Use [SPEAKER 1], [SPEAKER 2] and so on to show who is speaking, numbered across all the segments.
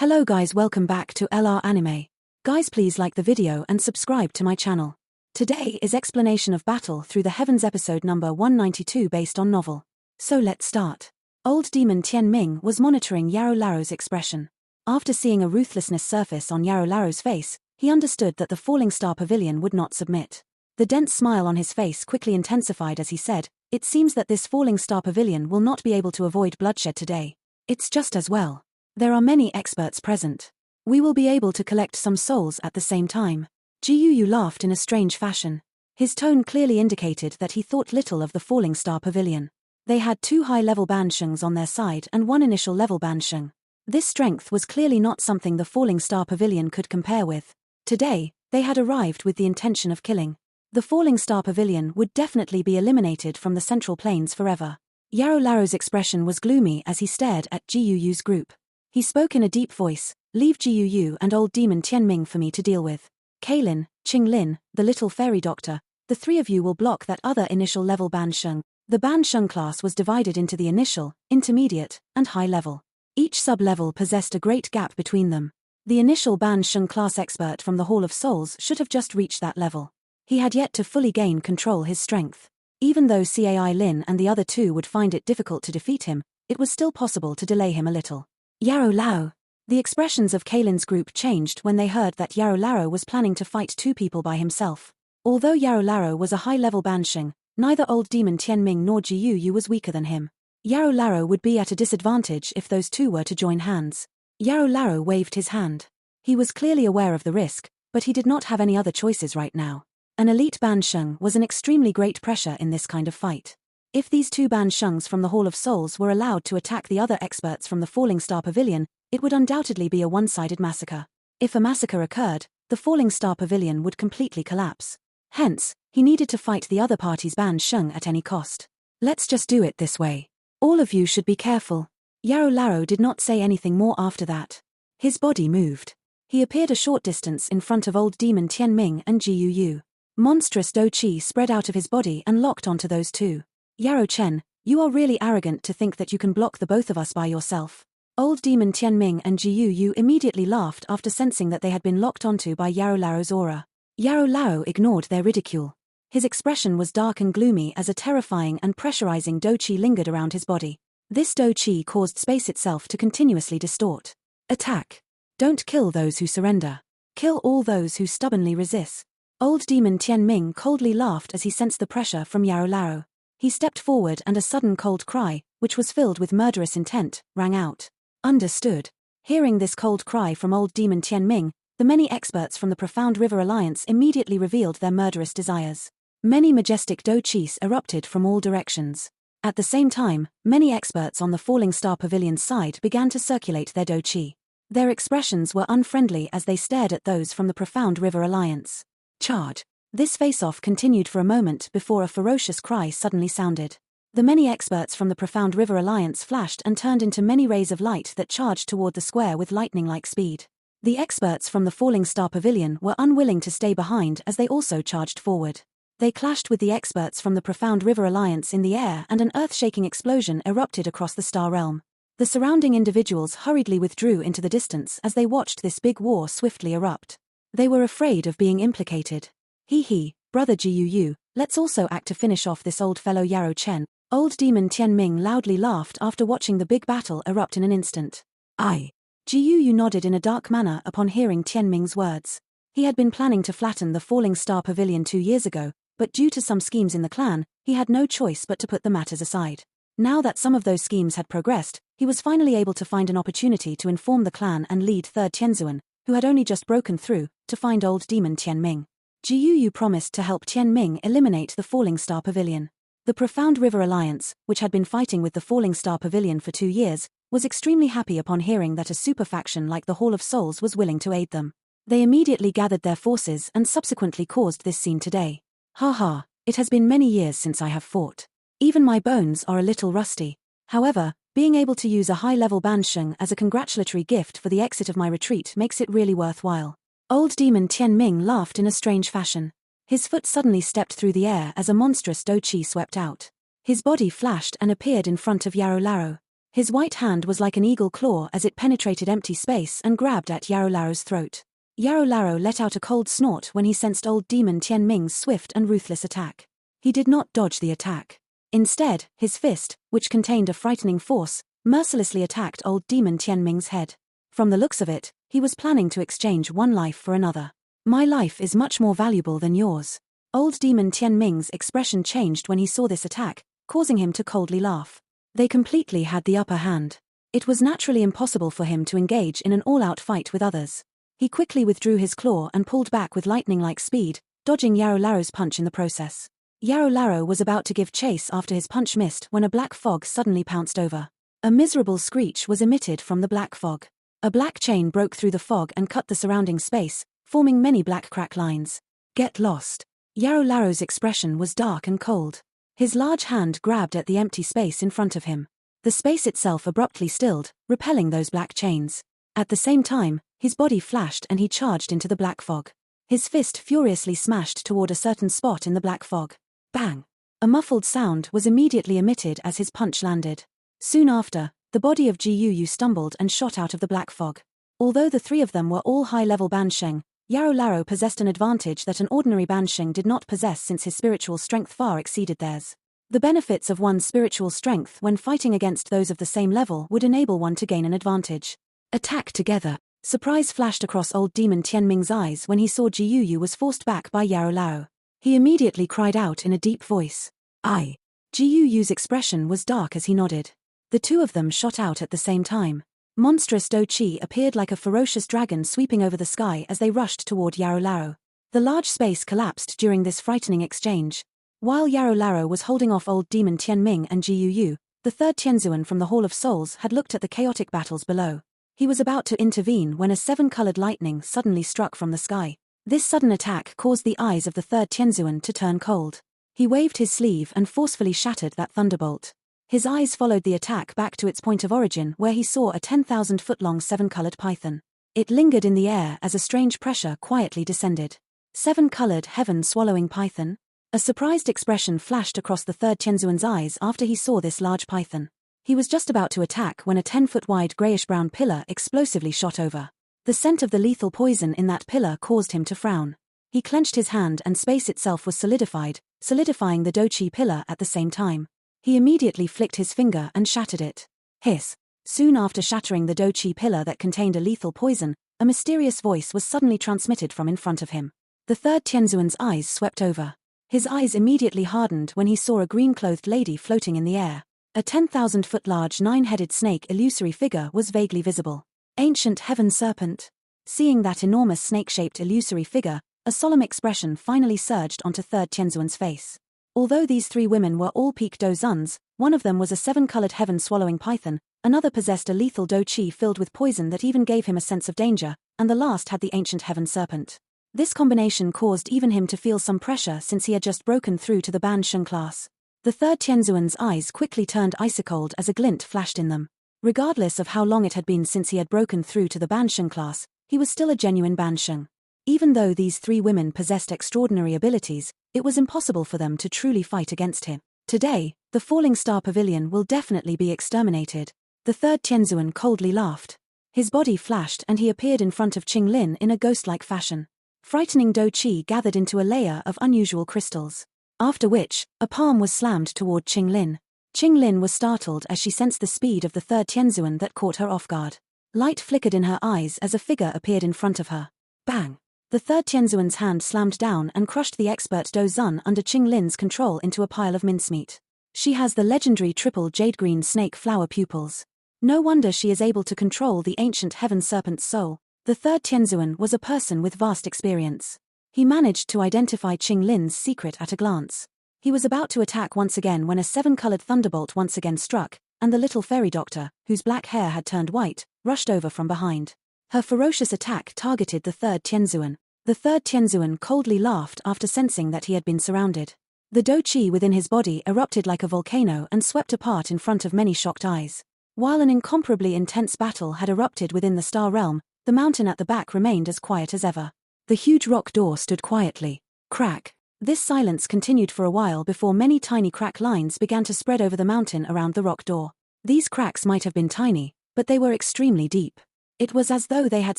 [SPEAKER 1] Hello guys, welcome back to LR Anime. Guys, please like the video and subscribe to my channel. Today is Explanation of Battle Through the Heavens episode number 192 based on novel. So let's start. Old Demon Tian Ming was monitoring Yarrow Laro's expression. After seeing a ruthlessness surface on Yarrow Laro's face, he understood that the Falling Star Pavilion would not submit. The dense smile on his face quickly intensified as he said, "It seems that this Falling Star Pavilion will not be able to avoid bloodshed today. It's just as well. There are many experts present. We will be able to collect some souls at the same time." Jiyu laughed in a strange fashion. His tone clearly indicated that he thought little of the Falling Star Pavilion. They had 2 high-level Banshungs on their side and 1 initial-level Banshung. This strength was clearly not something the Falling Star Pavilion could compare with. Today, they had arrived with the intention of killing. The Falling Star Pavilion would definitely be eliminated from the Central Plains forever. Yarrow Laro's expression was gloomy as he stared at Jiyu's group. He spoke in a deep voice, "Leave Jiyu and Old Demon Tian Ming for me to deal with. Kaylin, Qing Lin, the little fairy doctor, the 3 of you will block that other initial-level Banshung." The Banshung class was divided into the initial, intermediate, and high level. Each sub-level possessed a great gap between them. The initial Banshung class expert from the Hall of Souls should have just reached that level. He had yet to fully gain control his strength. Even though Cai Lin and the other 2 would find it difficult to defeat him, it was still possible to delay him a little. Yarrow Lao. The expressions of Kaylin's group changed when they heard that Yarrow Laro was planning to fight 2 people by himself. Although Yarrow Laro was a high-level Banshung, neither Old Demon Tian Ming nor Jiyu was weaker than him. Yarrow Laro would be at a disadvantage if those 2 were to join hands. Yarrow Laro waved his hand. He was clearly aware of the risk, but he did not have any other choices right now. An elite Banshung was an extremely great pressure in this kind of fight. If these 2 Banshungs from the Hall of Souls were allowed to attack the other experts from the Falling Star Pavilion, it would undoubtedly be a one-sided massacre. If a massacre occurred, the Falling Star Pavilion would completely collapse. Hence, he needed to fight the other party's Banshung at any cost. "Let's just do it this way. All of you should be careful." Yarrow Laro did not say anything more after that. His body moved. He appeared a short distance in front of Old Demon Tian Ming and Jiyu. Monstrous Do Chi spread out of his body and locked onto those 2. "Yarrow Chen, you are really arrogant to think that you can block the both of us by yourself." Old Demon Tian Ming and Jiyu immediately laughed after sensing that they had been locked onto by Yarrow Laro's aura. Yarrow Laro ignored their ridicule. His expression was dark and gloomy as a terrifying and pressurizing Do Chi lingered around his body. This Do Chi caused space itself to continuously distort. "Attack. Don't kill those who surrender. Kill all those who stubbornly resist." Old Demon Tian Ming coldly laughed as he sensed the pressure from Yarrow Laro. He stepped forward and a sudden cold cry, which was filled with murderous intent, rang out. "Understood." Hearing this cold cry from Old Demon Tian Ming, the many experts from the Profound River Alliance immediately revealed their murderous desires. Many majestic Do Chis erupted from all directions. At the same time, many experts on the Falling Star Pavilion's side began to circulate their Do Chi. Their expressions were unfriendly as they stared at those from the Profound River Alliance. "Charge." This face-off continued for a moment before a ferocious cry suddenly sounded. The many experts from the Profound River Alliance flashed and turned into many rays of light that charged toward the square with lightning-like speed. The experts from the Falling Star Pavilion were unwilling to stay behind as they also charged forward. They clashed with the experts from the Profound River Alliance in the air and an earth-shaking explosion erupted across the Star Realm. The surrounding individuals hurriedly withdrew into the distance as they watched this big war swiftly erupt. They were afraid of being implicated. "Hee, brother Jiyu, let's also act to finish off this old fellow Yarrow Chen." Old Demon Tian Ming loudly laughed after watching the big battle erupt in an instant. "Aye." Jiyu nodded in a dark manner upon hearing Tian Ming's words. He had been planning to flatten the Falling Star Pavilion 2 years ago, but due to some schemes in the clan, he had no choice but to put the matters aside. Now that some of those schemes had progressed, he was finally able to find an opportunity to inform the clan and lead 3rd Tianzuan, who had only just broken through, to find Old Demon Tian Ming. Jiyu promised to help Tian Ming eliminate the Falling Star Pavilion. The Profound River Alliance, which had been fighting with the Falling Star Pavilion for 2 years, was extremely happy upon hearing that a super faction like the Hall of Souls was willing to aid them. They immediately gathered their forces and subsequently caused this scene today. "Haha, it has been many years since I have fought. Even my bones are a little rusty. However, being able to use a high-level Banshung as a congratulatory gift for the exit of my retreat makes it really worthwhile." Old Demon Tian Ming laughed in a strange fashion. His foot suddenly stepped through the air as a monstrous Do Chi swept out. His body flashed and appeared in front of Yarrow Laro. His white hand was like an eagle claw as it penetrated empty space and grabbed at Yarolaro's throat. Yarolaro let out a cold snort when he sensed old demon Tianming's swift and ruthless attack. He did not dodge the attack. Instead, his fist, which contained a frightening force, mercilessly attacked old demon Tianming's head. From the looks of it, he was planning to exchange one life for another. My life is much more valuable than yours. Old demon Tianming's expression changed when he saw this attack, causing him to coldly laugh. They completely had the upper hand. It was naturally impossible for him to engage in an all-out fight with others. He quickly withdrew his claw and pulled back with lightning-like speed, dodging Yarolaro's punch in the process. Yarolaro was about to give chase after his punch missed when a black fog suddenly pounced over. A miserable screech was emitted from the black fog. A black chain broke through the fog and cut the surrounding space, forming many black crack lines. Get lost. Yarolaro's expression was dark and cold. His large hand grabbed at the empty space in front of him. The space itself abruptly stilled, repelling those black chains. At the same time, his body flashed and he charged into the black fog. His fist furiously smashed toward a certain spot in the black fog. Bang! A muffled sound was immediately emitted as his punch landed. Soon after, the body of Jiyu stumbled and shot out of the black fog. Although the three of them were all high-level Bansheng, Yarolaro possessed an advantage that an ordinary Bansheng did not possess since his spiritual strength far exceeded theirs. The benefits of one's spiritual strength when fighting against those of the same level would enable one to gain an advantage. Attack together. Surprise flashed across old demon Tianming's eyes when he saw Jiyu was forced back by Yarolaro. He immediately cried out in a deep voice. "I." Jiyu's expression was dark as he nodded. The two of them shot out at the same time. Monstrous Do-Chi appeared like a ferocious dragon sweeping over the sky as they rushed toward Yarolaro. The large space collapsed during this frightening exchange. While Yarolaro was holding off old demon Tianming and Jiyu, the third Tianzuan from the Hall of Souls had looked at the chaotic battles below. He was about to intervene when a seven-colored lightning suddenly struck from the sky. This sudden attack caused the eyes of the third Tianzuan to turn cold. He waved his sleeve and forcefully shattered that thunderbolt. His eyes followed the attack back to its point of origin where he saw a 10,000-foot-long seven-colored python. It lingered in the air as a strange pressure quietly descended. Seven-colored heaven-swallowing python? A surprised expression flashed across the third Tianzuan's eyes after he saw this large python. He was just about to attack when a 10-foot-wide grayish-brown pillar explosively shot over. The scent of the lethal poison in that pillar caused him to frown. He clenched his hand and space itself was solidifying the Do-Chi pillar at the same time. He immediately flicked his finger and shattered it. Hiss. Soon after shattering the Do-Chi pillar that contained a lethal poison, a mysterious voice was suddenly transmitted from in front of him. The third Tianzuan's eyes swept over. His eyes immediately hardened when he saw a green-clothed lady floating in the air. A 10,000-foot-large nine-headed snake illusory figure was vaguely visible. Ancient heaven serpent. Seeing that enormous snake-shaped illusory figure, a solemn expression finally surged onto third Tianzuan's face. Although these three women were all peak Do-Zuns, one of them was a seven-colored heaven-swallowing python, another possessed a lethal Do-Chi filled with poison that even gave him a sense of danger, and the last had the ancient heaven serpent. This combination caused even him to feel some pressure since he had just broken through to the Bansheng class. The third Tianzuan's eyes quickly turned icy-cold as a glint flashed in them. Regardless of how long it had been since he had broken through to the Bansheng class, he was still a genuine Bansheng. Even though these three women possessed extraordinary abilities, it was impossible for them to truly fight against him. Today, the Falling Star Pavilion will definitely be exterminated. The third Tianzuan coldly laughed. His body flashed and he appeared in front of Qing Lin in a ghost-like fashion. Frightening Do-Chi gathered into a layer of unusual crystals. After which, a palm was slammed toward Qing Lin. Qing Lin was startled as she sensed the speed of the third Tianzuan that caught her off guard. Light flickered in her eyes as a figure appeared in front of her. Bang! The third Tianzuan's hand slammed down and crushed the expert Do-Zun under Qing Lin's control into a pile of mincemeat. She has the legendary triple jade-green snake flower pupils. No wonder she is able to control the ancient heaven serpent's soul. The third Tianzuan was a person with vast experience. He managed to identify Qing Lin's secret at a glance. He was about to attack once again when a seven-colored thunderbolt once again struck, and the little fairy doctor, whose black hair had turned white, rushed over from behind. Her ferocious attack targeted the third Tianzuan. The third Tianzuan coldly laughed after sensing that he had been surrounded. The Do-Chi within his body erupted like a volcano and swept apart in front of many shocked eyes. While an incomparably intense battle had erupted within the star realm, the mountain at the back remained as quiet as ever. The huge rock door stood quietly. Crack. This silence continued for a while before many tiny crack lines began to spread over the mountain around the rock door. These cracks might have been tiny, but they were extremely deep. It was as though they had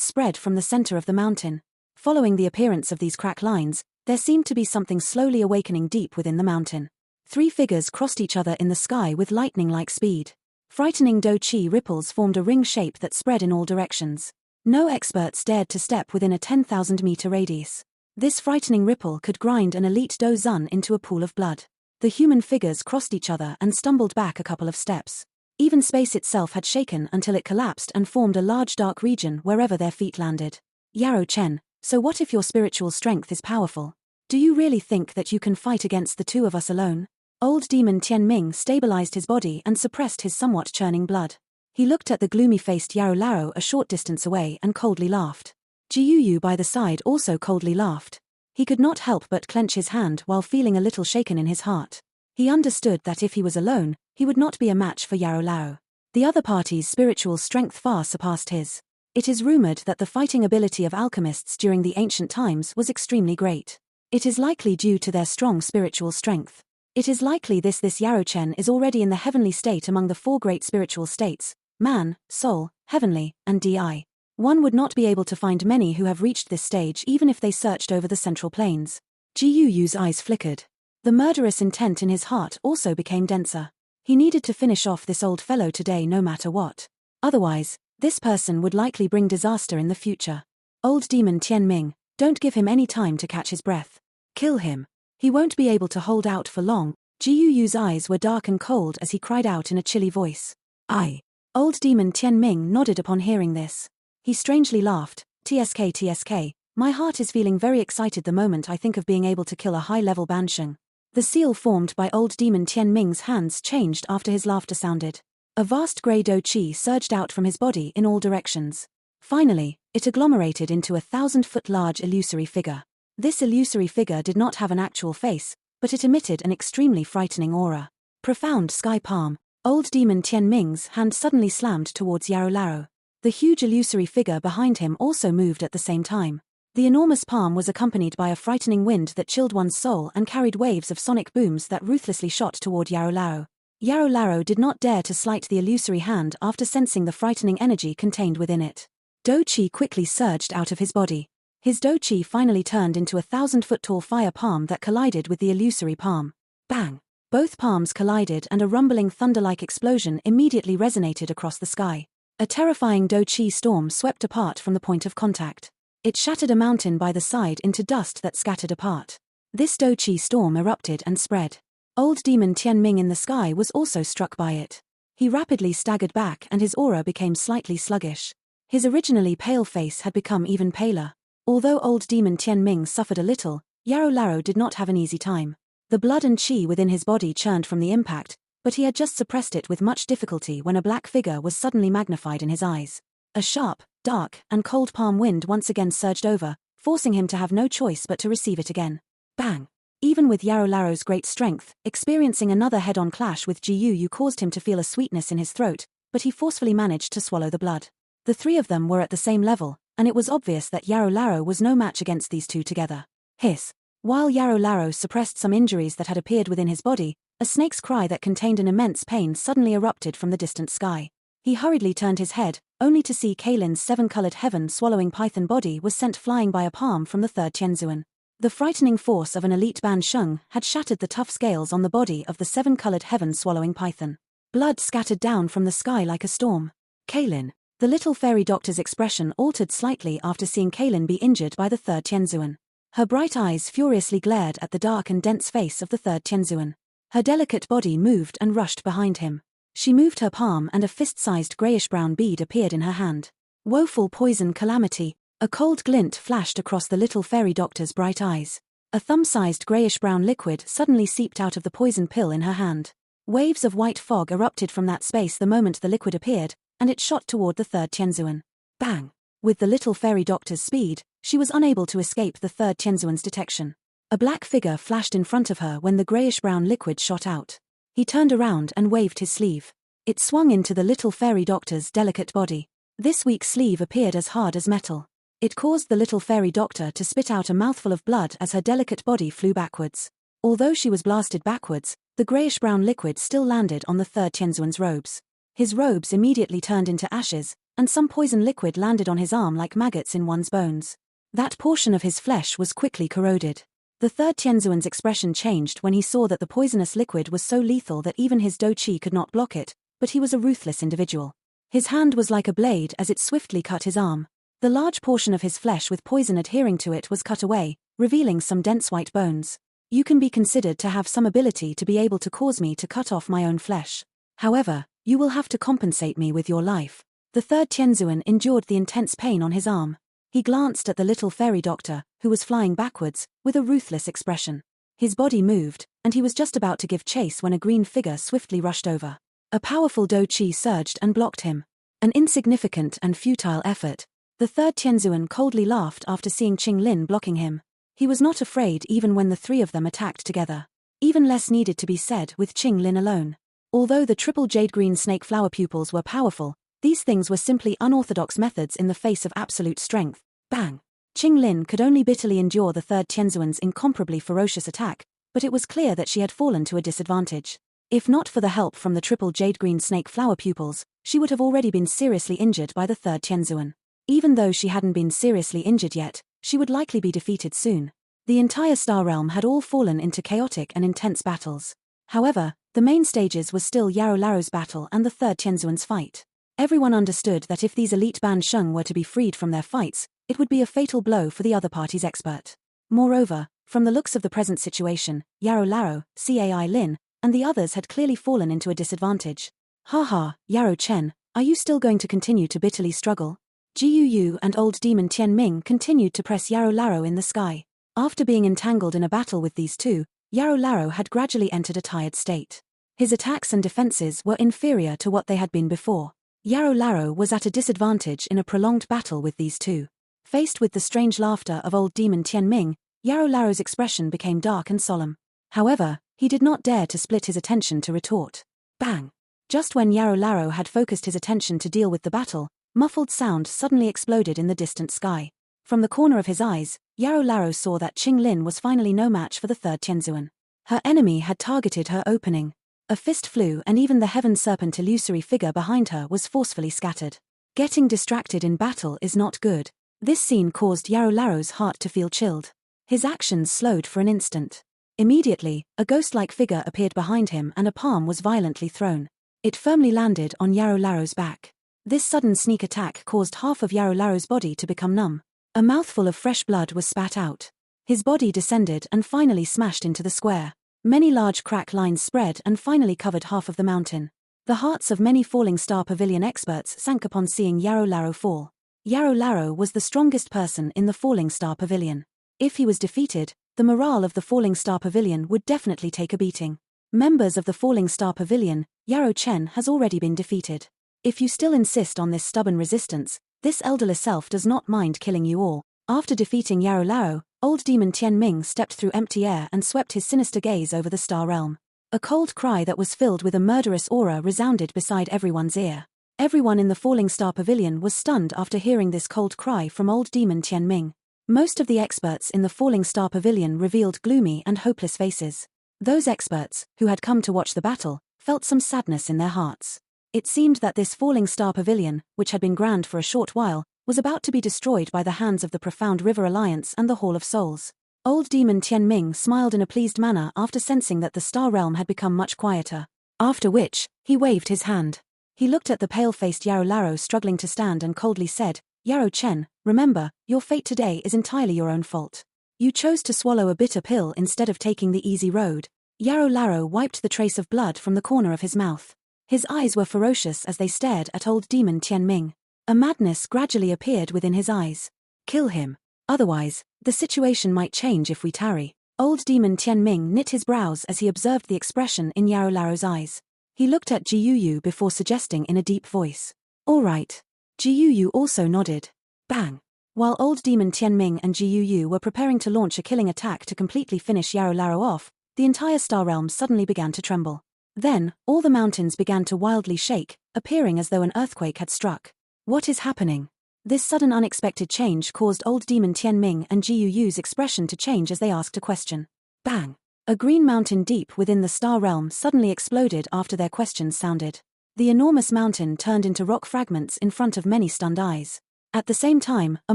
[SPEAKER 1] spread from the center of the mountain. Following the appearance of these crack lines, there seemed to be something slowly awakening deep within the mountain. 3 figures crossed each other in the sky with lightning-like speed. Frightening Do-Chi ripples formed a ring shape that spread in all directions. No experts dared to step within a 10,000-meter radius. This frightening ripple could grind an elite Do-Zun into a pool of blood. The human figures crossed each other and stumbled back a couple of steps. Even space itself had shaken until it collapsed and formed a large dark region wherever their feet landed. Yarrow Chen, so what if your spiritual strength is powerful? Do you really think that you can fight against the 2 of us alone? Old demon Tian Ming stabilized his body and suppressed his somewhat churning blood. He looked at the gloomy-faced Yarrow Laro a short distance away and coldly laughed. Jiu by the side also coldly laughed. He could not help but clench his hand while feeling a little shaken in his heart. He understood that if he was alone, he would not be a match for Yarrow Laro. The other party's spiritual strength far surpassed his. It is rumored that the fighting ability of alchemists during the ancient times was extremely great. It is likely due to their strong spiritual strength. It is likely this Yarrow Chen is already in the heavenly state among the 4 great spiritual states: man, soul, heavenly, and Di. One would not be able to find many who have reached this stage even if they searched over the central plains. Jiuyu's eyes flickered. The murderous intent in his heart also became denser. He needed to finish off this old fellow today no matter what. Otherwise, this person would likely bring disaster in the future. Old demon Tian Ming, don't give him any time to catch his breath. Kill him. He won't be able to hold out for long. Jiuyu's eyes were dark and cold as he cried out in a chilly voice. Aye. Old demon Tian Ming nodded upon hearing this. He strangely laughed. TSK, my heart is feeling very excited the moment I think of being able to kill a high-level Bansheng. The seal formed by old demon Tian Ming's hands changed after his laughter sounded. A vast grey Do-Chi surged out from his body in all directions. Finally, it agglomerated into a 1,000-foot large illusory figure. This illusory figure did not have an actual face, but it emitted an extremely frightening aura. Profound sky palm. Old demon Tian Ming's hand suddenly slammed towards Yarrow Laro. The huge illusory figure behind him also moved at the same time. The enormous palm was accompanied by a frightening wind that chilled one's soul and carried waves of sonic booms that ruthlessly shot toward Yarrow Laro. Yarrow Laro did not dare to slight the illusory hand after sensing the frightening energy contained within it. Do-Chi quickly surged out of his body. His Do-Chi finally turned into a 1,000-foot-tall fire palm that collided with the illusory palm. Bang! Both palms collided and a rumbling thunder-like explosion immediately resonated across the sky. A terrifying Do-Chi storm swept apart from the point of contact. It shattered a mountain by the side into dust that scattered apart. This Do-Chi storm erupted and spread. Old demon Tian Ming in the sky was also struck by it. He rapidly staggered back and his aura became slightly sluggish. His originally pale face had become even paler. Although old demon Tian Ming suffered a little, Yarrow Laro did not have an easy time. The blood and chi within his body churned from the impact, but he had just suppressed it with much difficulty when a black figure was suddenly magnified in his eyes. A sharp, dark, and cold palm wind once again surged over, forcing him to have no choice but to receive it again. Bang! Even with Yarrow Laro's great strength, experiencing another head-on clash with Jiu caused him to feel a sweetness in his throat, but he forcefully managed to swallow the blood. The 3 of them were at the same level, and it was obvious that Yarrow Laro was no match against these 2 together. Hiss! While Yarrow Laro suppressed some injuries that had appeared within his body, a snake's cry that contained an immense pain suddenly erupted from the distant sky. He hurriedly turned his head, only to see Kaylin's 7-colored heaven-swallowing python body was sent flying by a palm from the 3rd Tianzuan. The frightening force of an elite Bansheng had shattered the tough scales on the body of the 7-colored heaven-swallowing python. Blood scattered down from the sky like a storm. Kaylin. The little fairy doctor's expression altered slightly after seeing Kaylin be injured by the 3rd Tianzuan. Her bright eyes furiously glared at the dark and dense face of the 3rd Tianzuan. Her delicate body moved and rushed behind him. She moved her palm and a fist-sized grayish-brown bead appeared in her hand. Woeful poison calamity. A cold glint flashed across the little fairy doctor's bright eyes. A thumb-sized grayish-brown liquid suddenly seeped out of the poison pill in her hand. Waves of white fog erupted from that space the moment the liquid appeared, and it shot toward the 3rd Tianzuan. Bang! With the little fairy doctor's speed, she was unable to escape the 3rd Tianzuan's detection. A black figure flashed in front of her when the grayish-brown liquid shot out. He turned around and waved his sleeve. It swung into the little fairy doctor's delicate body. This weak sleeve appeared as hard as metal. It caused the little fairy doctor to spit out a mouthful of blood as her delicate body flew backwards. Although she was blasted backwards, the grayish-brown liquid still landed on the 3rd Tianzuan's robes. His robes immediately turned into ashes, and some poison liquid landed on his arm like maggots in one's bones. That portion of his flesh was quickly corroded. The third Tianzuan's expression changed when he saw that the poisonous liquid was so lethal that even his do qi could not block it, but he was a ruthless individual. His hand was like a blade as it swiftly cut his arm. The large portion of his flesh with poison adhering to it was cut away, revealing some dense white bones. You can be considered to have some ability to be able to cause me to cut off my own flesh. However, you will have to compensate me with your life. The third Tianzuan endured the intense pain on his arm. He glanced at the little fairy doctor, who was flying backwards, with a ruthless expression. His body moved, and he was just about to give chase when a green figure swiftly rushed over. A powerful do qi surged and blocked him. An insignificant and futile effort. The third Tianzuan coldly laughed after seeing Qing Lin blocking him. He was not afraid even when the three of them attacked together. Even less needed to be said with Qing Lin alone. Although the triple jade-green snake flower pupils were powerful, these things were simply unorthodox methods in the face of absolute strength. Bang! Qing Lin could only bitterly endure the third Tianzuan's incomparably ferocious attack, but it was clear that she had fallen to a disadvantage. If not for the help from the triple jade-green snake flower pupils, she would have already been seriously injured by the third Tianzuan. Even though she hadn't been seriously injured yet, she would likely be defeated soon. The entire Star Realm had all fallen into chaotic and intense battles. However, the main stages was still Yarou Larou's battle and the third Tianzuan's fight. Everyone understood that if these elite Ban Sheng were to be freed from their fights, it would be a fatal blow for the other party's expert. Moreover, from the looks of the present situation, Yarou Larou, Cai Lin, and the others had clearly fallen into a disadvantage. Haha, Yarou Chen, are you still going to continue to bitterly struggle? Jiu Yu and old demon Tian Ming continued to press Yarou Larou in the sky. After being entangled in a battle with these two, Yarou Larou had gradually entered a tired state. His attacks and defenses were inferior to what they had been before. Yarou Larou was at a disadvantage in a prolonged battle with these two. Faced with the strange laughter of old demon Tian Ming, Yarou Larou's expression became dark and solemn. However, he did not dare to split his attention to retort. Bang! Just when Yarou Larou had focused his attention to deal with the battle, muffled sound suddenly exploded in the distant sky. From the corner of his eyes, Yarou Larou saw that Qing Lin was finally no match for the third Tianzuan. Her enemy had targeted her opening. A fist flew and even the heaven serpent illusory figure behind her was forcefully scattered. Getting distracted in battle is not good. This scene caused Yarou Larou's heart to feel chilled. His actions slowed for an instant. Immediately, a ghost-like figure appeared behind him and a palm was violently thrown. It firmly landed on Yarou Larou's back. This sudden sneak attack caused half of Yarou Larou's body to become numb. A mouthful of fresh blood was spat out. His body descended and finally smashed into the square. Many large crack lines spread and finally covered half of the mountain. The hearts of many Falling Star Pavilion experts sank upon seeing Yarou Larou fall. Yarou Larou was the strongest person in the Falling Star Pavilion. If he was defeated, the morale of the Falling Star Pavilion would definitely take a beating. Members of the Falling Star Pavilion, Yarou Chen has already been defeated. If you still insist on this stubborn resistance, this elderless self does not mind killing you all. After defeating Yarou Larou, old demon Tian Ming stepped through empty air and swept his sinister gaze over the Star Realm. A cold cry that was filled with a murderous aura resounded beside everyone's ear. Everyone in the Falling Star Pavilion was stunned after hearing this cold cry from old demon Tian Ming. Most of the experts in the Falling Star Pavilion revealed gloomy and hopeless faces. Those experts, who had come to watch the battle, felt some sadness in their hearts. It seemed that this Falling Star Pavilion, which had been grand for a short while, was about to be destroyed by the hands of the Profound River Alliance and the Hall of Souls. Old demon Tian Ming smiled in a pleased manner after sensing that the Star Realm had become much quieter. After which, he waved his hand. He looked at the pale-faced Yarou Larou struggling to stand and coldly said, "Yarou Chen, remember, your fate today is entirely your own fault. You chose to swallow a bitter pill instead of taking the easy road." Yarou Larou wiped the trace of blood from the corner of his mouth. His eyes were ferocious as they stared at old demon Tian Ming. A madness gradually appeared within his eyes. "Kill him. Otherwise, the situation might change if we tarry." Old demon Tian Ming knit his brows as he observed the expression in Yarou Larou's eyes. He looked at Jiu Yu before suggesting in a deep voice, "All right." Jiu Yu also nodded. Bang! While old demon Tian Ming and Jiu Yu were preparing to launch a killing attack to completely finish Yarou Larou off, the entire Star Realm suddenly began to tremble. Then, all the mountains began to wildly shake, appearing as though an earthquake had struck. What is happening? This sudden unexpected change caused old demon Tian Ming and Jiu Yu's expression to change as they asked a question. Bang! A green mountain deep within the Star Realm suddenly exploded after their questions sounded. The enormous mountain turned into rock fragments in front of many stunned eyes. At the same time, a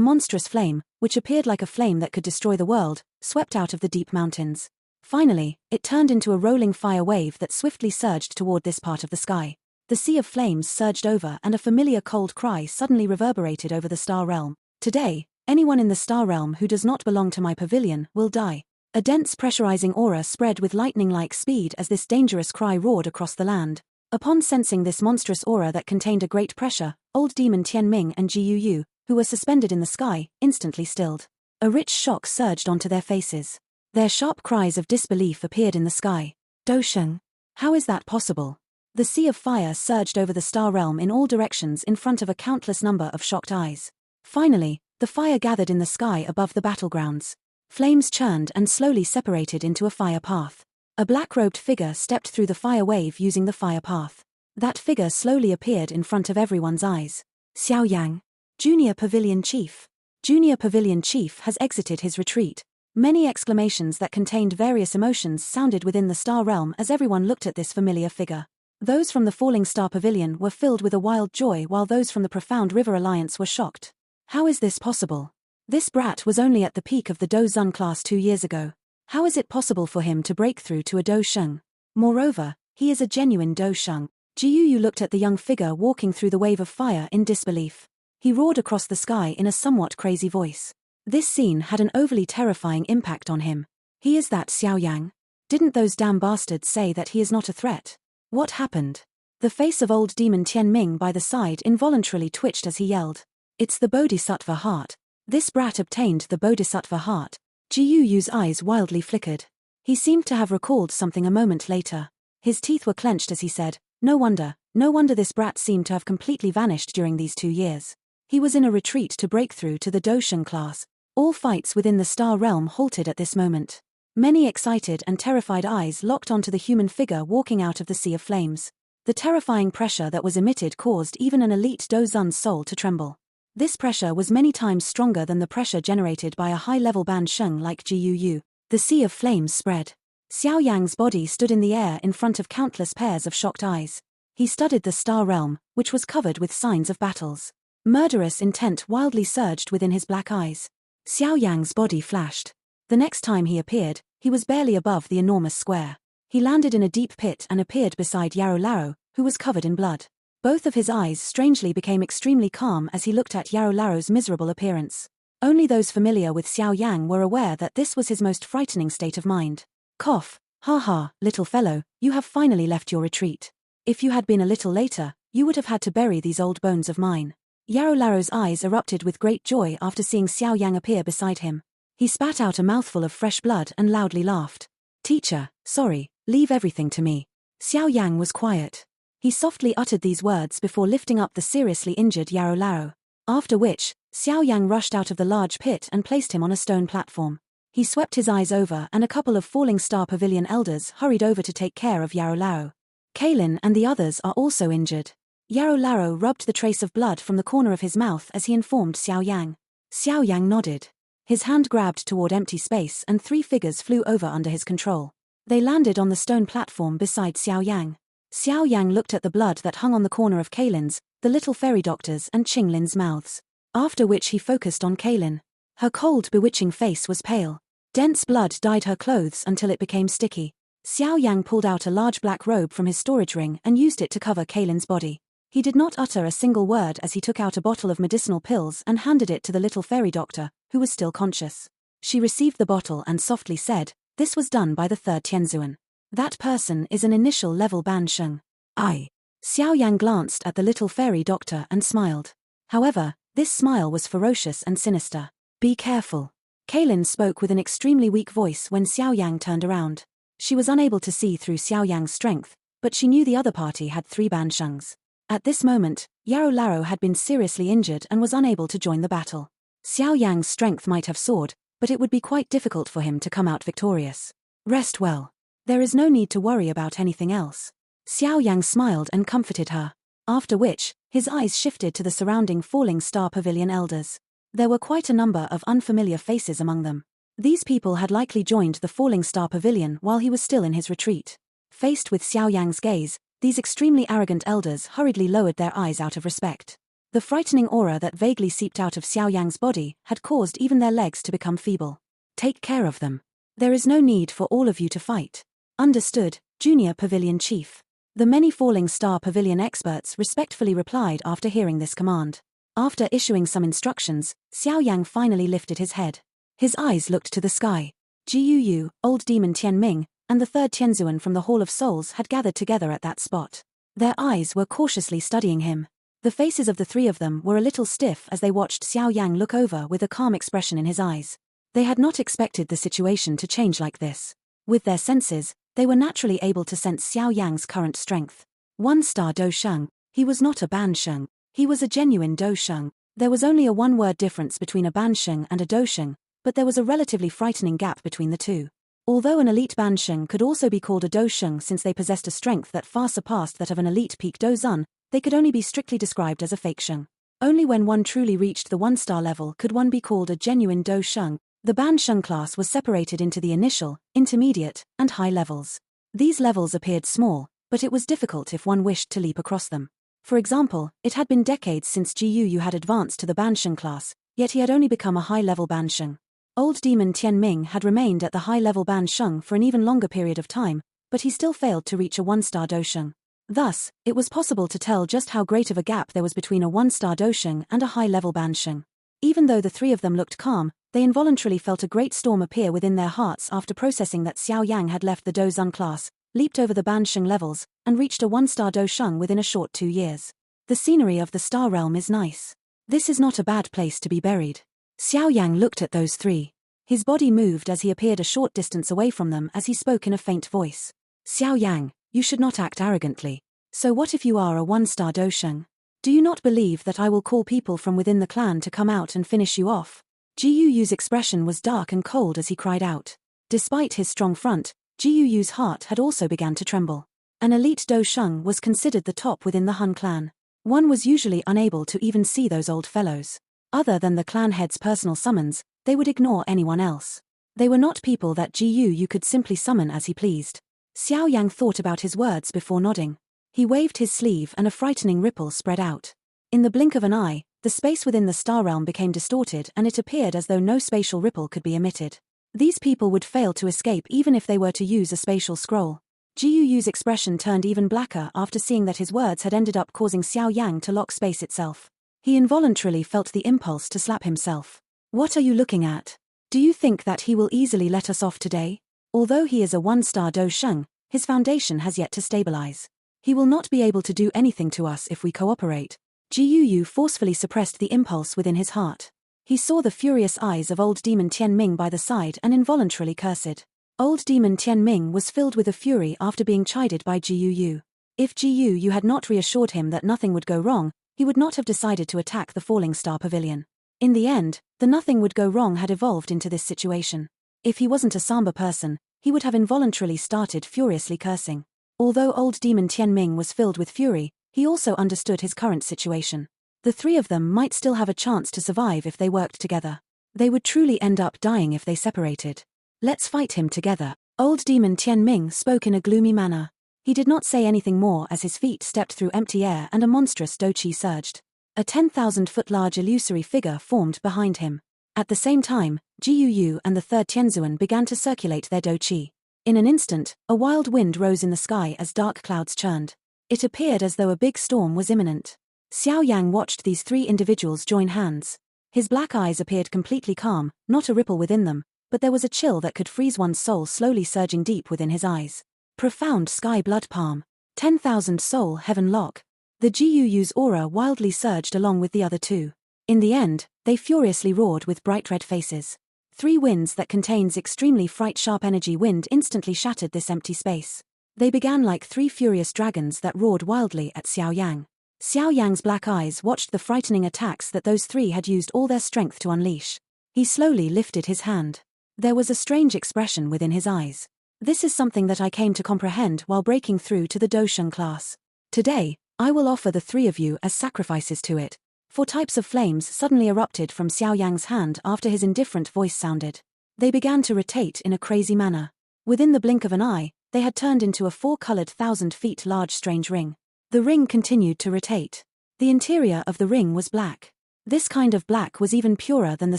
[SPEAKER 1] monstrous flame, which appeared like a flame that could destroy the world, swept out of the deep mountains. Finally, it turned into a rolling fire wave that swiftly surged toward this part of the sky. The sea of flames surged over and a familiar cold cry suddenly reverberated over the star realm. Today, anyone in the star realm who does not belong to my pavilion will die. A dense pressurizing aura spread with lightning-like speed as this dangerous cry roared across the land. Upon sensing this monstrous aura that contained a great pressure, old demon Tianming and Jiu, who were suspended in the sky, instantly stilled. A rich shock surged onto their faces. Their sharp cries of disbelief appeared in the sky. Dosheng. How is that possible? The sea of fire surged over the star realm in all directions in front of a countless number of shocked eyes. Finally, the fire gathered in the sky above the battlegrounds. Flames churned and slowly separated into a fire path. A black-robed figure stepped through the fire wave using the fire path. That figure slowly appeared in front of everyone's eyes. Xiao Yang. Junior Pavilion Chief. Junior Pavilion Chief has exited his retreat. Many exclamations that contained various emotions sounded within the star realm as everyone looked at this familiar figure. Those from the Falling Star Pavilion were filled with a wild joy while those from the Profound River Alliance were shocked. How is this possible? This brat was only at the peak of the Do Zun class 2 years ago. How is it possible for him to break through to a Do Sheng? Moreover, he is a genuine Do Sheng. Jiu looked at the young figure walking through the wave of fire in disbelief. He roared across the sky in a somewhat crazy voice. This scene had an overly terrifying impact on him. He is that Xiao Yang? Didn't those damn bastards say that he is not a threat? What happened? The face of old demon Tianming by the side involuntarily twitched as he yelled. It's the Bodhisattva heart. This brat obtained the Bodhisattva heart. Jiu's eyes wildly flickered. He seemed to have recalled something a moment later. His teeth were clenched as he said, no wonder this brat seemed to have completely vanished during these 2 years. He was in a retreat to break through to the Dosheng class. All fights within the star realm halted at this moment. Many excited and terrified eyes locked onto the human figure walking out of the sea of flames. The terrifying pressure that was emitted caused even an elite Do Zun's soul to tremble. This pressure was many times stronger than the pressure generated by a high-level Ban Sheng like Jiu. The sea of flames spread. Xiao Yang's body stood in the air in front of countless pairs of shocked eyes. He studied the star realm, which was covered with signs of battles. Murderous intent wildly surged within his black eyes. Xiao Yang's body flashed. The next time he appeared, he was barely above the enormous square. He landed in a deep pit and appeared beside Yarou Laro, who was covered in blood. Both of his eyes strangely became extremely calm as he looked at Yarou Laro's miserable appearance. Only those familiar with Xiao Yang were aware that this was his most frightening state of mind. Cough. Ha ha, little fellow, you have finally left your retreat. If you had been a little later, you would have had to bury these old bones of mine. Yarou Laro's eyes erupted with great joy after seeing Xiao Yang appear beside him. He spat out a mouthful of fresh blood and loudly laughed. Teacher, sorry, leave everything to me. Xiao Yang was quiet. He softly uttered these words before lifting up the seriously injured Yarou Laro. After which, Xiao Yang rushed out of the large pit and placed him on a stone platform. He swept his eyes over and a couple of Falling Star Pavilion elders hurried over to take care of Yarou Laro. Kaylin and the others are also injured. Yarou Laro rubbed the trace of blood from the corner of his mouth as he informed Xiao Yang. Xiao Yang nodded. His hand grabbed toward empty space and 3 figures flew over under his control. They landed on the stone platform beside Xiao Yang. Xiao Yang looked at the blood that hung on the corner of Kaylin's, the little fairy doctor's and Qinglin's mouths. After which he focused on Kaylin. Her cold, bewitching face was pale. Dense blood dyed her clothes until it became sticky. Xiao Yang pulled out a large black robe from his storage ring and used it to cover Kaylin's body. He did not utter a single word as he took out a bottle of medicinal pills and handed it to the little fairy doctor, who was still conscious. She received the bottle and softly said, "This was done by the 3rd Tianzuan. That person is an initial level Ban Sheng." Xiao Yang glanced at the little fairy doctor and smiled. However, this smile was ferocious and sinister. "Be careful." Kaylin spoke with an extremely weak voice when Xiao Yang turned around. She was unable to see through Xiao Yang's strength, but she knew the other party had 3 Ban Shengs. At this moment, Yarou Laro had been seriously injured and was unable to join the battle. Xiao Yang's strength might have soared, but it would be quite difficult for him to come out victorious. "Rest well. There is no need to worry about anything else." Xiao Yang smiled and comforted her. After which, his eyes shifted to the surrounding Falling Star Pavilion elders. There were quite a number of unfamiliar faces among them. These people had likely joined the Falling Star Pavilion while he was still in his retreat. Faced with Xiao Yang's gaze, These extremely arrogant elders hurriedly lowered their eyes out of respect. The frightening aura that vaguely seeped out of Xiao Yang's body had caused even their legs to become feeble. Take care of them. There is no need for all of you to fight. Understood, Junior Pavilion Chief. The many Falling Star Pavilion experts respectfully replied after hearing this command. After issuing some instructions, Xiao Yang finally lifted his head. His eyes looked to the sky. Jiu, Old Demon Tianming, and the third Tianzuan from the Hall of Souls had gathered together at that spot. Their eyes were cautiously studying him. The faces of the three of them were a little stiff as they watched Xiao Yang look over with a calm expression in his eyes. They had not expected the situation to change like this. With their senses, they were naturally able to sense Xiao Yang's current strength. 1-star Do Sheng. He was not a Ban Sheng. He was a genuine Do Sheng. There was only a one-word difference between a Ban Sheng and a Do Sheng, but there was a relatively frightening gap between the two. Although an elite Ban Sheng could also be called a Do Sheng since they possessed a strength that far surpassed that of an elite peak Do Zun, they could only be strictly described as a fake Sheng. Only when one truly reached the 1-star level could one be called a genuine Do Sheng. The Ban Sheng class was separated into the initial, intermediate, and high levels. These levels appeared small, but it was difficult if one wished to leap across them. For example, it had been decades since Jiu had advanced to the Ban Sheng class, yet he had only become a high-level Ban Sheng. Old Demon Tianming had remained at the high-level Ban Sheng for an even longer period of time, but he still failed to reach a 1-star Do Sheng. Thus, it was possible to tell just how great of a gap there was between a 1-star Do Sheng and a high-level Ban Sheng. Even though the three of them looked calm, they involuntarily felt a great storm appear within their hearts after processing that Xiao Yang had left the Do Zun class, leaped over the Ban Sheng levels, and reached a 1-star Do Sheng within a short 2 years. The scenery of the Star Realm is nice. This is not a bad place to be buried. Xiao Yang looked at those three. His body moved as he appeared a short distance away from them as he spoke in a faint voice. Xiao Yang, you should not act arrogantly. So what if you are a 1-star Do Sheng? Do you not believe that I will call people from within the clan to come out and finish you off? Jiu expression was dark and cold as he cried out. Despite his strong front, Jiu's heart had also begun to tremble. An elite Do Sheng was considered the top within the Han clan. One was usually unable to even see those old fellows. Other than the clan head's personal summons, they would ignore anyone else. They were not people that Jiu could simply summon as he pleased. Xiao Yang thought about his words before nodding. He waved his sleeve and a frightening ripple spread out. In the blink of an eye, the space within the star realm became distorted and it appeared as though no spatial ripple could be emitted. These people would fail to escape even if they were to use a spatial scroll. Jiu's expression turned even blacker after seeing that his words had ended up causing Xiao Yang to lock space itself. He involuntarily felt the impulse to slap himself. What are you looking at? Do you think that he will easily let us off today? Although he is a 1-star Do Sheng, his foundation has yet to stabilize. He will not be able to do anything to us if we cooperate. Jiu forcefully suppressed the impulse within his heart. He saw the furious eyes of Old Demon Tianming by the side and involuntarily cursed. Old Demon Tianming was filled with a fury after being chided by Jiu. If Jiu had not reassured him that nothing would go wrong, he would not have decided to attack the Falling Star Pavilion. In the end, the nothing would go wrong had evolved into this situation. If he wasn't a Samba person, he would have involuntarily started furiously cursing. Although Old Demon Tianming was filled with fury, he also understood his current situation. The three of them might still have a chance to survive if they worked together. They would truly end up dying if they separated. Let's fight him together. Old Demon Tianming spoke in a gloomy manner. He did not say anything more as his feet stepped through empty air and a monstrous Do Chi surged. A 10,000-foot large illusory figure formed behind him. At the same time, Jiu and the third Tianzuan began to circulate their Do Chi. In an instant, a wild wind rose in the sky as dark clouds churned. It appeared as though a big storm was imminent. Xiao Yang watched these three individuals join hands. His black eyes appeared completely calm, not a ripple within them, but there was a chill that could freeze one's soul slowly surging deep within his eyes. Profound sky blood palm. 10,000 soul heaven lock. The Jiu's aura wildly surged along with the other two. In the end, they furiously roared with bright red faces. 3 winds that contains extremely fright-sharp energy wind instantly shattered this empty space. They began like 3 furious dragons that roared wildly at Xiao Yang. Xiao Yang's black eyes watched the frightening attacks that those 3 had used all their strength to unleash. He slowly lifted his hand. There was a strange expression within his eyes. This is something that I came to comprehend while breaking through to the Do Sheng class. Today, I will offer the 3 of you as sacrifices to it. 4 types of flames suddenly erupted from Xiao Yang's hand after his indifferent voice sounded. They began to rotate in a crazy manner. Within the blink of an eye, they had turned into a 4-colored 1,000 feet large strange ring. The ring continued to rotate. The interior of the ring was black. This kind of black was even purer than the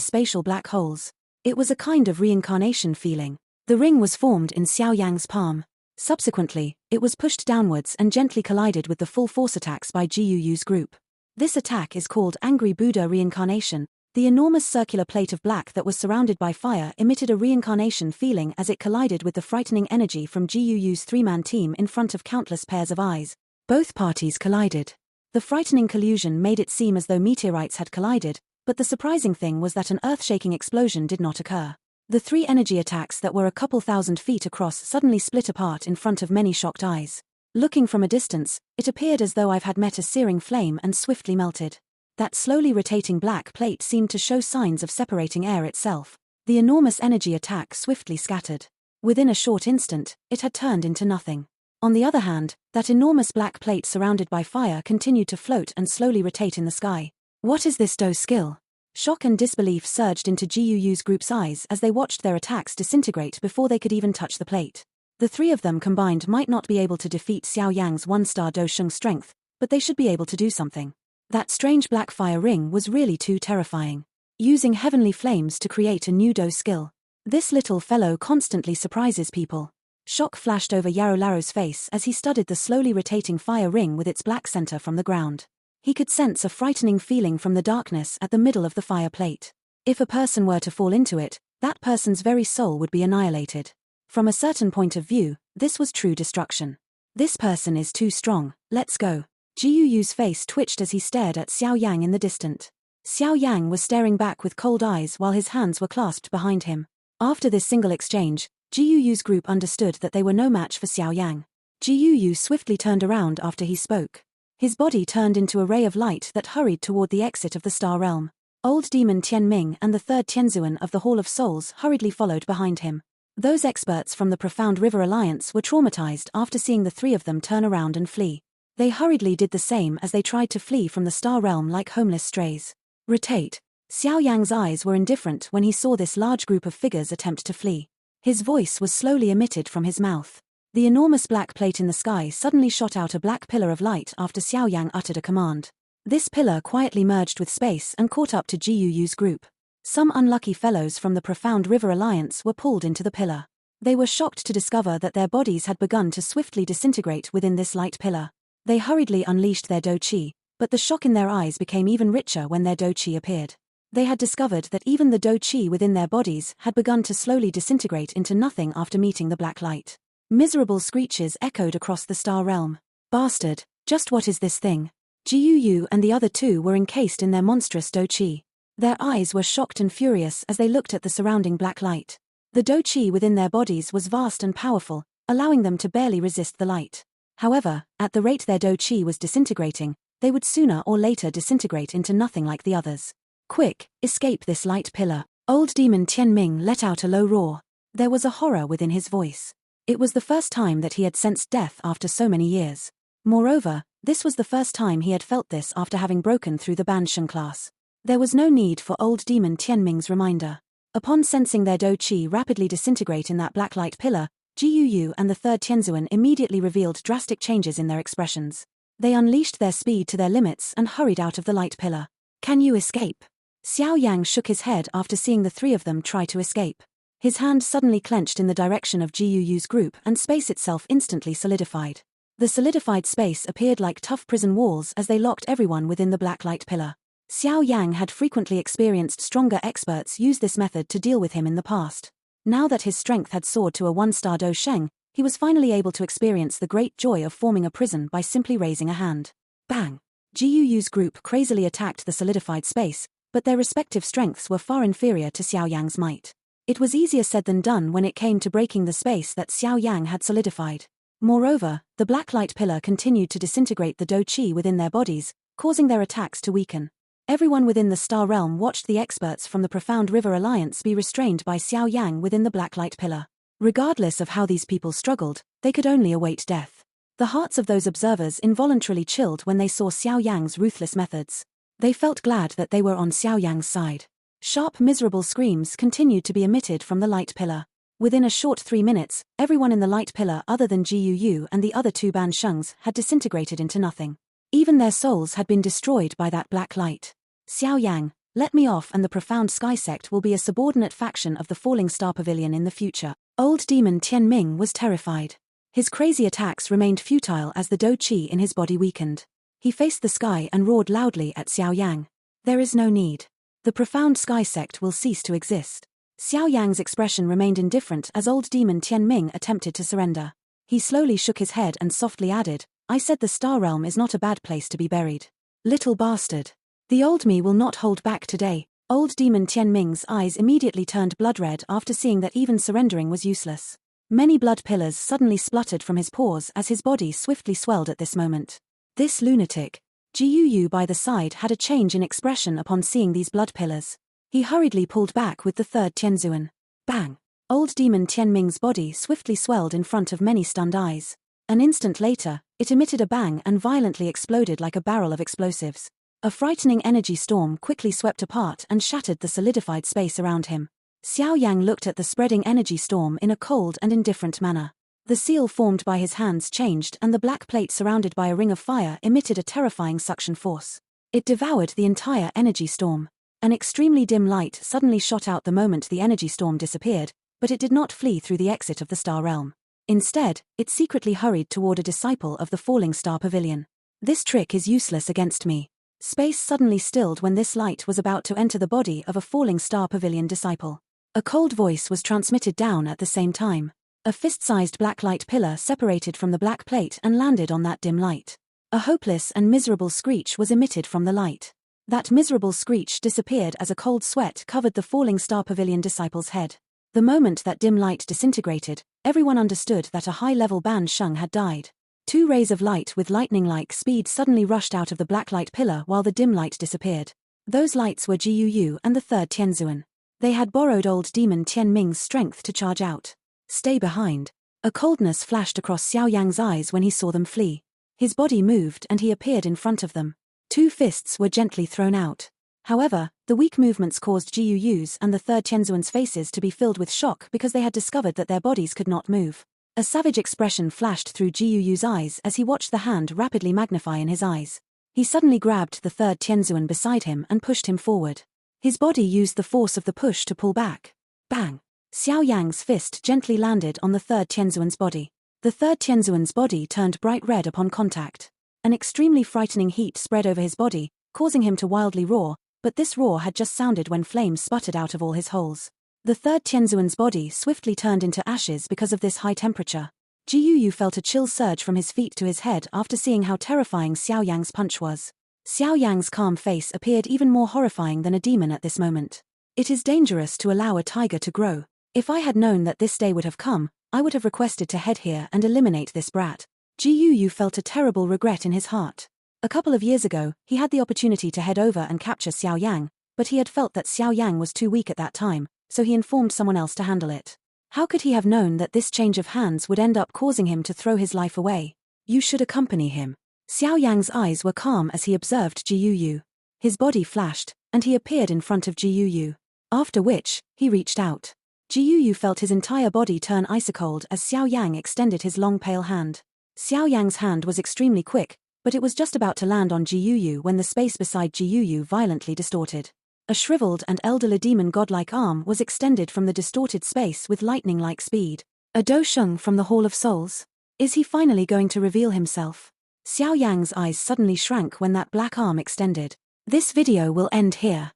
[SPEAKER 1] spatial black holes. It was a kind of reincarnation feeling. The ring was formed in Xiao Yang's palm. Subsequently, it was pushed downwards and gently collided with the full force attacks by Ji Yu's group. This attack is called Angry Buddha Reincarnation. The enormous circular plate of black that was surrounded by fire emitted a reincarnation feeling as it collided with the frightening energy from Ji Yu's 3-man team in front of countless pairs of eyes. Both parties collided. The frightening collusion made it seem as though meteorites had collided, but the surprising thing was that an earth-shaking explosion did not occur. The 3 energy attacks that were a couple thousand feet across suddenly split apart in front of many shocked eyes. Looking from a distance, it appeared as though I had met a searing flame and swiftly melted. That slowly rotating black plate seemed to show signs of separating air itself. The enormous energy attack swiftly scattered. Within a short instant, it had turned into nothing. On the other hand, that enormous black plate surrounded by fire continued to float and slowly rotate in the sky. What is this Do skill? Shock and disbelief surged into Ji Yu's group's eyes as they watched their attacks disintegrate before they could even touch the plate. The 3 of them combined might not be able to defeat Xiao Yang's 1-star Do Sheng strength, but they should be able to do something. That strange black fire ring was really too terrifying. Using heavenly flames to create a new Do skill. This little fellow constantly surprises people. Shock flashed over Yarolaro's face as he studied the slowly rotating fire ring with its black center from the ground. He could sense a frightening feeling from the darkness at the middle of the fire plate. If a person were to fall into it, that person's very soul would be annihilated. From a certain point of view, this was true destruction. This person is too strong, let's go. Ji Yu's face twitched as he stared at Xiao Yang in the distance. Xiao Yang was staring back with cold eyes while his hands were clasped behind him. After this single exchange, Ji Yu's group understood that they were no match for Xiao Yang. Ji Yu swiftly turned around after he spoke. His body turned into a ray of light that hurried toward the exit of the Star Realm. Old Demon Tian Ming and the 3rd Tianzuan of the Hall of Souls hurriedly followed behind him. Those experts from the Profound River Alliance were traumatized after seeing the 3 of them turn around and flee. They hurriedly did the same as they tried to flee from the Star Realm like homeless strays. Rotate. Xiao Yang's eyes were indifferent when he saw this large group of figures attempt to flee. His voice was slowly emitted from his mouth. The enormous black plate in the sky suddenly shot out a black pillar of light after Xiao Yang uttered a command. This pillar quietly merged with space and caught up to Ji Yu's group. Some unlucky fellows from the Profound River Alliance were pulled into the pillar. They were shocked to discover that their bodies had begun to swiftly disintegrate within this light pillar. They hurriedly unleashed their Do Chi, but the shock in their eyes became even richer when their Do Chi appeared. They had discovered that even the Do Chi within their bodies had begun to slowly disintegrate into nothing after meeting the black light. Miserable screeches echoed across the Star Realm. Bastard, just what is this thing? Ji Yu and the other 2 were encased in their monstrous Do Chi. Their eyes were shocked and furious as they looked at the surrounding black light. The Do Chi within their bodies was vast and powerful, allowing them to barely resist the light. However, at the rate their Do Chi was disintegrating, they would sooner or later disintegrate into nothing like the others. Quick, escape this light pillar. Old Demon Tian Ming let out a low roar. There was a horror within his voice. It was the first time that he had sensed death after so many years. Moreover, this was the first time he had felt this after having broken through the Banshan class. There was no need for Old Demon Tian Ming's reminder. Upon sensing their Do Chi rapidly disintegrate in that black light pillar, Ji Yu and the 3rd Tianzuan immediately revealed drastic changes in their expressions. They unleashed their speed to their limits and hurried out of the light pillar. Can you escape? Xiao Yang shook his head after seeing the 3 of them try to escape. His hand suddenly clenched in the direction of Ji Yu's group and space itself instantly solidified. The solidified space appeared like tough prison walls as they locked everyone within the black light pillar. Xiao Yang had frequently experienced stronger experts use this method to deal with him in the past. Now that his strength had soared to a 1-star Do Sheng, he was finally able to experience the great joy of forming a prison by simply raising a hand. Bang! Ji Yu's group crazily attacked the solidified space, but their respective strengths were far inferior to Xiao Yang's might. It was easier said than done when it came to breaking the space that Xiao Yang had solidified. Moreover, the black light pillar continued to disintegrate the Do Chi within their bodies, causing their attacks to weaken. Everyone within the Star Realm watched the experts from the Profound River Alliance be restrained by Xiao Yang within the black light pillar. Regardless of how these people struggled, they could only await death. The hearts of those observers involuntarily chilled when they saw Xiao Yang's ruthless methods. They felt glad that they were on Xiao Yang's side. Sharp, miserable screams continued to be emitted from the light pillar. Within a short 3 minutes, everyone in the light pillar other than Jiu and the other two Ban Shungs had disintegrated into nothing. Even their souls had been destroyed by that black light. Xiao Yang, let me off, and the profound sky sect will be a subordinate faction of the Falling Star Pavilion in the future. Old demon Tian Ming was terrified. His crazy attacks remained futile as the Do Qi in his body weakened. He faced the sky and roared loudly at Xiao Yang. There is no need. The profound sky sect will cease to exist. Xiao Yang's expression remained indifferent as old demon Tian Ming attempted to surrender. He slowly shook his head and softly added, I said the star realm is not a bad place to be buried. Little bastard. The old me will not hold back today. Old demon Tian Ming's eyes immediately turned blood red after seeing that even surrendering was useless. Many blood pillars suddenly spluttered from his pores as his body swiftly swelled at this moment. This lunatic. Jiu by the side had a change in expression upon seeing these blood pillars. He hurriedly pulled back with the third Tianzuan. Bang! Old demon Tian Ming's body swiftly swelled in front of many stunned eyes. An instant later, it emitted a bang and violently exploded like a barrel of explosives. A frightening energy storm quickly swept apart and shattered the solidified space around him. Xiao Yang looked at the spreading energy storm in a cold and indifferent manner. The seal formed by his hands changed and the black plate surrounded by a ring of fire emitted a terrifying suction force. It devoured the entire energy storm. An extremely dim light suddenly shot out the moment the energy storm disappeared, but it did not flee through the exit of the star realm. Instead, it secretly hurried toward a disciple of the Falling Star Pavilion. This trick is useless against me. Space suddenly stilled when this light was about to enter the body of a Falling Star Pavilion disciple. A cold voice was transmitted down at the same time. A fist-sized black light pillar separated from the black plate and landed on that dim light. A hopeless and miserable screech was emitted from the light. That miserable screech disappeared as a cold sweat covered the Falling Star Pavilion disciple's head. The moment that dim light disintegrated, everyone understood that a high-level Ban Shung had died. Two rays of light with lightning-like speed suddenly rushed out of the black light pillar while the dim light disappeared. Those lights were Jiu and the third Tianzuan. They had borrowed old demon Tian Ming's strength to charge out. Stay behind. A coldness flashed across Xiao Yang's eyes when he saw them flee. His body moved and he appeared in front of them. Two fists were gently thrown out. However, the weak movements caused Jiu's and the third Tianzuan's faces to be filled with shock because they had discovered that their bodies could not move. A savage expression flashed through Jiu's eyes as he watched the hand rapidly magnify in his eyes. He suddenly grabbed the third Tianzuan beside him and pushed him forward. His body used the force of the push to pull back. Bang! Xiao Yang's fist gently landed on the third Tianzuan's body. The third Tianzuan's body turned bright red upon contact. An extremely frightening heat spread over his body, causing him to wildly roar, but this roar had just sounded when flames sputtered out of all his holes. The third Tianzuan's body swiftly turned into ashes because of this high temperature. Jiu felt a chill surge from his feet to his head after seeing how terrifying Xiao Yang's punch was. Xiao Yang's calm face appeared even more horrifying than a demon at this moment. It is dangerous to allow a tiger to grow. If I had known that this day would have come, I would have requested to head here and eliminate this brat. Jiu felt a terrible regret in his heart. A couple of years ago, he had the opportunity to head over and capture Xiao Yang, but he had felt that Xiao Yang was too weak at that time, so he informed someone else to handle it. How could he have known that this change of hands would end up causing him to throw his life away? You should accompany him. Xiao Yang's eyes were calm as he observed Jiu. His body flashed, and he appeared in front of Jiu. After which, he reached out. Jiu felt his entire body turn ice-cold as Xiao Yang extended his long pale hand. Xiao Yang's hand was extremely quick, but it was just about to land on Jiu when the space beside Jiu violently distorted. A shriveled and elderly demon godlike arm was extended from the distorted space with lightning-like speed. A Do Shung from the Hall of Souls? Is he finally going to reveal himself? Xiao Yang's eyes suddenly shrank when that black arm extended. This video will end here.